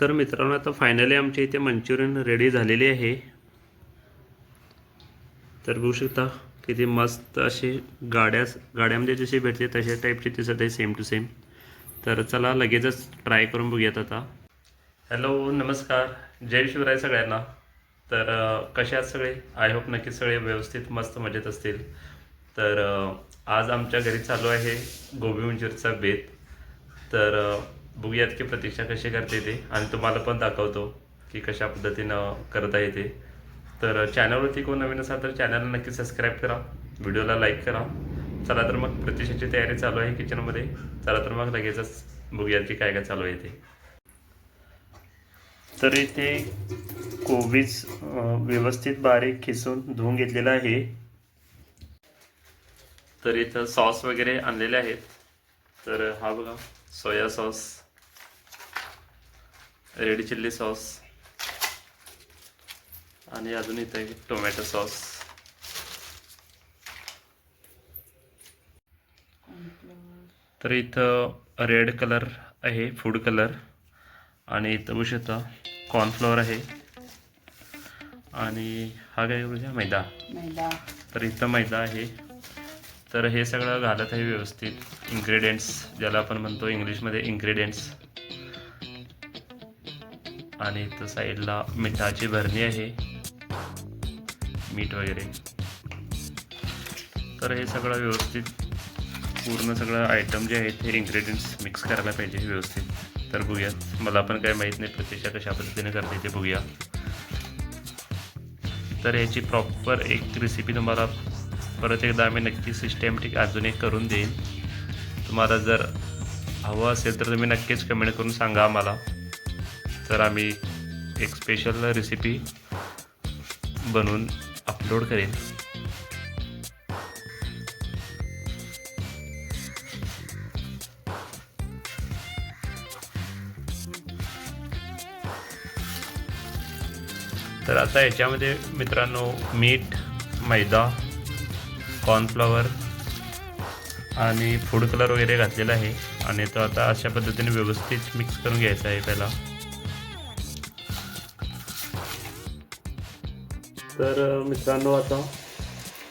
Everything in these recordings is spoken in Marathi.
तर मित्रांनो, आता फायनली आमच्या इथे मंचुरियन रेडी झालेली आहे. तर बघू शकता किती मस्त अशी गाड्यामध्ये जशी भेटते तशा टाईपची दिसत आहे, सेम टू सेम. तर चला लगेचच ट्राय करून बघूयात आता. हॅलो, नमस्कार, जय शिवराय सगळ्यांना. तर कसे आहात सगळे? आय होप नक्कीच सगळे व्यवस्थित मस्त मजेत असतील. तर आज आमच्या घरी चालू आहे गोबी मंचुरियनचा बेत. तर बघूयात की प्रतीक्षा कशी करते ते, आणि तुम्हाला पण दाखवतो की कशा पद्धतीनं करत आहे ते. तर चॅनलवरती कोण नवीन असाल तर चॅनलला नक्की सबस्क्राईब करा, व्हिडिओला लाईक करा. चला तर मग प्रतीक्षाची तयारी चालू आहे किचनमध्ये. चला तर मग लगेचच बघूयात की काय काय चालू आहे ते. तर इथे कोबीज व्यवस्थित बारीक खिसून धुवून घेतलेला आहे. तर इथं सॉस वगैरे आणलेले आहेत. तर हा बघा, सोया सॉस, रेड चिल्ली सॉस, आणि अजून इथं टोमॅटो सॉस. तर इथं रेड कलर आहे, फूड कलर, आणि इथं बघू शकता कॉर्नफ्लॉवर आहे, आणि हा काय बघूया मैदा. तर इथं मैदा आहे. तर हे सगळं घालत आहे व्यवस्थित. इन्ग्रेडियंट्स ज्याला आपण म्हणतो इंग्लिशमध्ये इन्ग्रेडियंट्स. आणि इथं साईडला मिठाची भरणी आहे, मीठ वगैरे. तर हे सगळं व्यवस्थित पूर्ण सगळं आयटम जे आहेत हे इन्ग्रेडियंट्स मिक्स करायला पाहिजे व्यवस्थित. तर बघूयात, मला पण काही माहीत नाही प्रतीक्षा कशा पद्धतीने करते ते बघूया. तर याची प्रॉपर एक रेसिपी तुम्हाला परत एकदा आम्ही नक्की सिस्टमॅटिक अजून एक करून देईन. तुम्हाला जर हवं असेल तर तुम्ही नक्कीच कमेंट करून सांगा आम्हाला. तर आम्ही एक स्पेशल रेसिपी बनवून अपलोड करेन. तर आता याच्यामध्ये मित्रांनो मीठ, मैदा, कॉर्नफ्लॉवर आणि फूड कलर वगैरे घातलेला आहे. आणि तो आता अशा पद्धतीने व्यवस्थित मिक्स करून घ्यायचा आहे पहिला. तर मित्रांनो, आता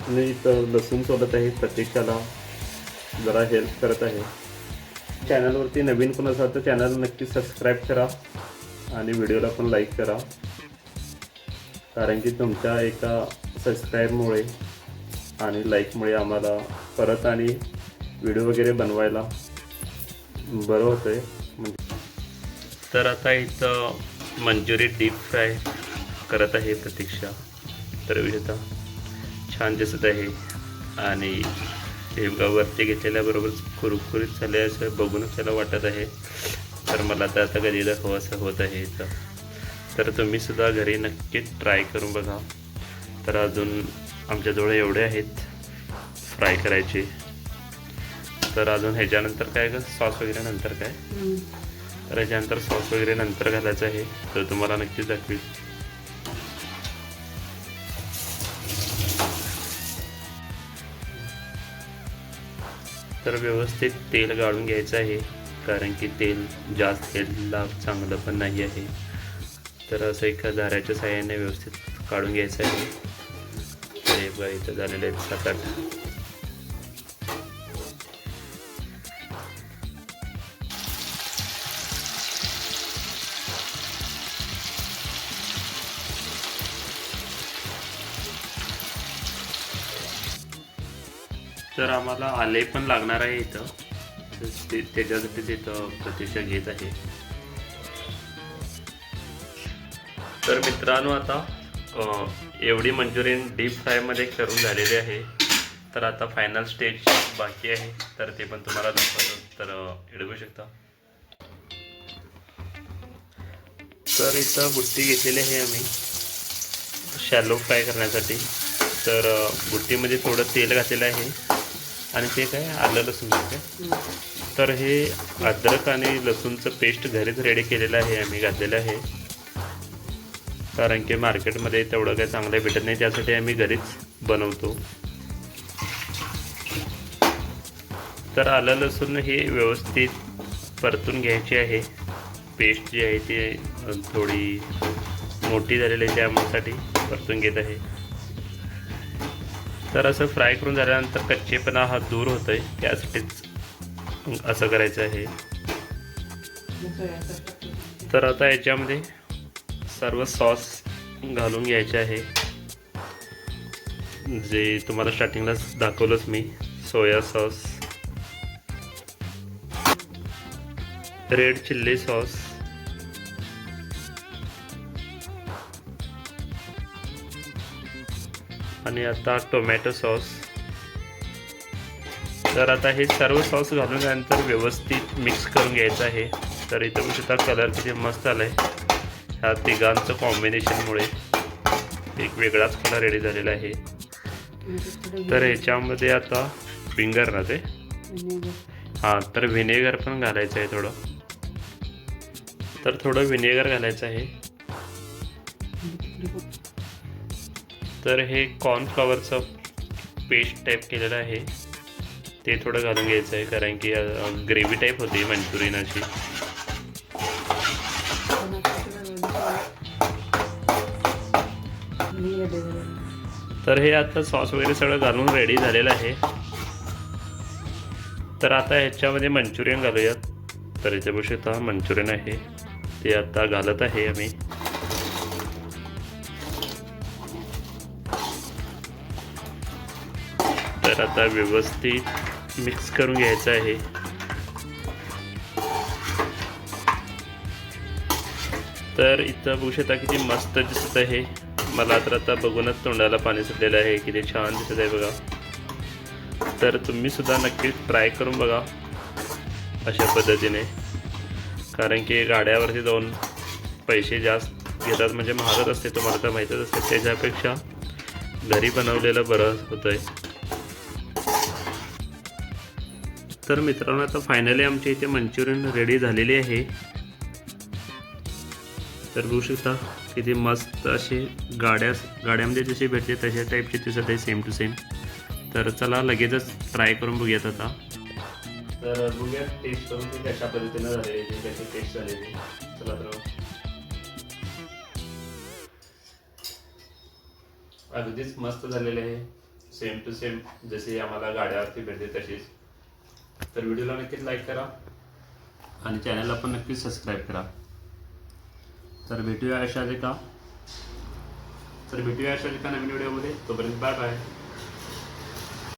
मी इथं लसूण सोलत आहे, प्रत्येकाला जरा हेल्प करत आहे. चॅनलवरती नवीन कोण असाल तर चॅनल नक्की सबस्क्राईब करा, आणि व्हिडिओला पण लाईक करा. कारण की तुमच्या एका सबस्क्राईबमुळे आणि लाईकमुळे आम्हाला परत आणि व्हिडिओ वगैरे बनवायला बरं होतं आहे म्हणजे. तर आता इथं मंचुरियन डीप फ्राय करत आहे प्रतीक्षा. तर विषयता छान दिसत आहे, आणि हे वरती घेतलेल्याबरोबर कुरकुरीत झाले असं बघूनच त्याला वाटत आहे. तर मला तर आता कधी दाखवं असं होत आहे इथं. तर तुम्हीसुद्धा घरी नक्कीच ट्राय करून बघा. तर अजून आमच्याजवळ एवढे आहेत फ्राय करायचे. तर अजून ह्याच्यानंतर काय का सॉस वगैरे नंतर काय, तर ह्याच्यानंतर सॉस वगैरे नंतर घालायचं आहे. तर तुम्हाला नक्कीच दाखवेल. तर व्यवस्थित तेल गाळून घ्यायचं आहे, कारण की तेल जास्त हेल्थला चांगलं पण नाही आहे. तर असं एका धाऱ्याच्या साहाय्याने व्यवस्थित काढून घ्यायचं आहे. तर हे बघा इथं झालेले आहेत 7-8. तर आम्हाला आले पण लागणार आहे इथं, त्याच्यासाठी तिथं प्रतीक्षा घेत आहे. तर मित्रांनो, आता एवढी मंचुरियन डीप फ्रायमध्ये करून झालेली आहे. तर आता फायनल स्टेज बाकी आहे, तर ते पण तुम्हाला दाखवतो. तर इकडे बघू शकता. तर इथं बुट्टी घेतलेली आहे आम्ही शॅलो फ्राय करण्यासाठी. तर बुट्टीमध्ये थोडं तेल घातलेलं आहे, आणि ते काय आलं लसूण आहे. तर हे अद्रक आणि लसूणचं पेस्ट घरीच रेडी केलेलं आहे, आम्ही घातलेलं आहे. कारण की मार्केटमध्ये तेवढं काही चांगलं भेटत नाही, त्यासाठी आम्ही घरीच बनवतो. तर आलं लसूण हे व्यवस्थित परतून घ्यायचे आहे. पेस्ट जी आहे ती थोडी मोठी झालेली आहे त्यासाठी परतून घेत आहे. तर असं फ्राय करून झाल्यानंतर कच्चेपणा हा दूर होतोय त्यासाठीच असं करायचं आहे. तर आता याच्यामध्ये सर्व सॉस घालून घ्यायचे आहे, जे तुम्हाला स्टार्टिंगलाच दाखवलंच मी. Soya sauce, red chilli sauce, आणि आता टोमॅटो सॉस. तर आता हे सर्व सॉस घालून झाल्यानंतर व्यवस्थित मिक्स करून घ्यायचं आहे. तर इथं बघू शकता कलर किती मस्त आला आहे. ह्या तिघांचं कॉम्बिनेशनमुळे एक वेगळाच कलर रेडी झालेला आहे. तर ह्याच्यामध्ये आता विंगर ना ते हां, तर व्हिनेगर पण घालायचं आहे थोडं. तर थोडं व्हिनेगर घालायचं आहे. तर हे कॉर्नफ्लॉवरचं पेस्ट टाईप केलेलं आहे ते थोडं घालून घ्यायचं आहे, कारण की ग्रेव्ही टाईप होती मंचुरियन अशी. तर हे आता सॉस वगैरे सगळं घालून रेडी झालेलं आहे. तर आता ह्याच्यामध्ये मंचुरियन घालूयात. तर इथे बघू शकता मंचुरियन आहे ते आता घालत आहे आम्ही. तर आता व्यवस्थित मिक्स करून घ्यायचं आहे. तर इथं बघू शकता किती मस्त दिसत आहे. मला तर आता बघूनच तोंडाला पाणी सुटलेलं आहे, किती छान दिसत आहे बघा. तर तुम्ही सुद्धा नक्कीच ट्राय करून बघा अशा पद्धतीने, कारण की गाड्यावरती जाऊन पैसे जास्त घेतात म्हणजे महागच असते, तुम्हाला तर माहीतच असते. त्याच्यापेक्षा घरी बनवलेलं बरं होतं आहे. तर मित्रांनो आता फायनली आमच्या इथे मंचुरियन रेडी झालेली आहे. तर बघू शकता किती मस्त असे गाड्यामध्ये जसे भेटते तशा टाईपचे दिसत आहे, सेम टू सेम. तर चला लगेचच ट्राय करून बघूयात आता. तर बघूयात टेस्ट करून ते कशा पद्धतीनं झालेली, कशी टेस्ट झालेली. चला तर अगदीच मस्त झालेले आहे, सेम टू सेम जसे आम्हाला गाड्यावरती भेटते तशीच. तर व्हिडिओला नक्कीच लाईक करा आणि चॅनलला पण नक्कीच सबस्क्राईब करा. तर भेटूया अशाच एका नवीन व्हिडिओमध्ये. तोपर्यंत बाय बाय.